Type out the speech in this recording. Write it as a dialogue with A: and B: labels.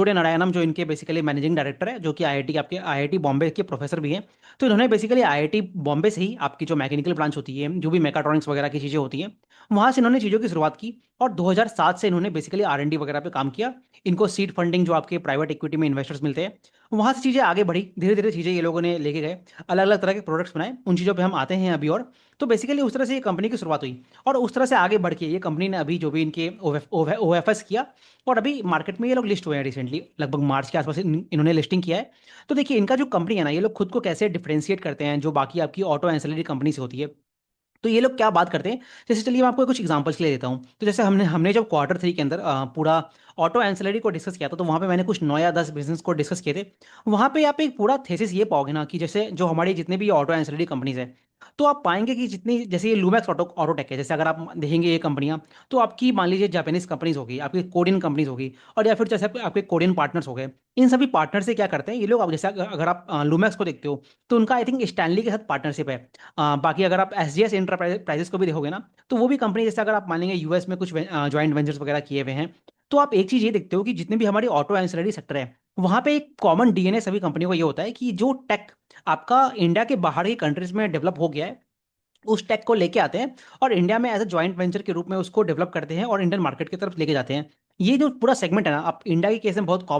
A: सूर्य नारायणम जो इनके basically managing director है, जो कि आईआईटी आपके आईआईटी बॉम्बे के प्रोफेसर भी हैं। तो इन्होंने बेसिकली आईआईटी बॉम्बे से ही आपकी जो मैकेनिकल ब्रांच होती है, जो भी मैकाट्रॉनिक्स वगैरह की चीज़ें होती हैं, वहाँ से इन्होंने चीज़ों की शुरुआत की। और 2007 से इन्होंने बेसिकली आर&डी वगैरह पे काम किया। इनको सीड फंडिंग जो आपके प्राइवेट इक्विटी में इन्वेस्टर्स मिलते हैं, वहाँ से चीज़ें आगे बढ़ी। धीरे धीरे चीज़ें ये लोगों ने लेके गए, अलग अलग तरह के प्रोडक्ट्स बनाए। उन चीज़ों पे हम आते हैं अभी। और तो बेसिकली उस तरह से ये कंपनी की शुरुआत हुई। और उस तरह से आगे बढ़ के ये कंपनी ने अभी जो भी इनके ओ एफ एस किया, और अभी मार्केट में ये लोग लिस्ट हुए हैं रिसेंटली, लगभग मार्च के आसपास इन्होंने लिस्टिंग किया है। तो देखिए इनका जो कंपनी है ना, ये लोग खुद को कैसे डिफरेंशिएट करते हैं जो बाकी आपकी ऑटो एंसिलरी कंपनी से होती है। तो ये लोग क्या बात करते हैं, जैसे चलिए मैं आपको कुछ एग्जांपल्स के लिए देता हूँ। तो जैसे हमने हमने जब क्वार्टर 3 के अंदर पूरा ऑटो एंसिलरी को डिस्कस किया था, तो वहाँ पे मैंने कुछ 9 या 10 बिजनेस को डिस्कस किए थे। वहाँ पे आप एक पूरा थेसिस ये पाओगे ना, कि जैसे जो हमारी जितने भी ऑटो एंसिलरी कंपनीज है, तो आप पाएंगे कि जितनी जैसे ये लूमैक्स ऑटोटेक है, जैसे अगर आप देखेंगे ये कंपनियां, तो आपकी मान लीजिए जापानीज कंपनीज होगी, आपकी कोरियन कंपनीज होगी, और या फिर जैसे आपके कोरियन पार्टनर्स हो गए। इन सभी पार्टनर से क्या करते हैं ये लोग, अब जैसे अगर आप लूमैक्स को देखते हो, तो उनका आई थिंक स्टैनली के साथ पार्टनरशिप है। बाकी अगर आप एस जी एस इंटरप्राइजेस को भी देखोगे ना, तो वो भी कंपनी, जैसे अगर आप मान लेंगे यूएस में कुछ ज्वाइंट वेंचर्स वगैरह किए हुए हैं। तो आप एक चीज़ ये देखते हो कि जितने भी हमारी ऑटो एंसिलरी सेक्टर है, वहाँ पे एक कॉमन डीएनए सभी कंपनियों का ये होता है कि जो टेक आपका इंडिया के बाहर की कंट्रीज में डेवलप हो गया है, उस टेक को लेके आते हैं और इंडिया में एज अ जॉइंट वेंचर के रूप में उसको डेवलप करते हैं और इंडियन मार्केट की तरफ लेके जाते हैं। ये जो पूरा सेगमेंट है ना, आप इंडिया के केस में बहुत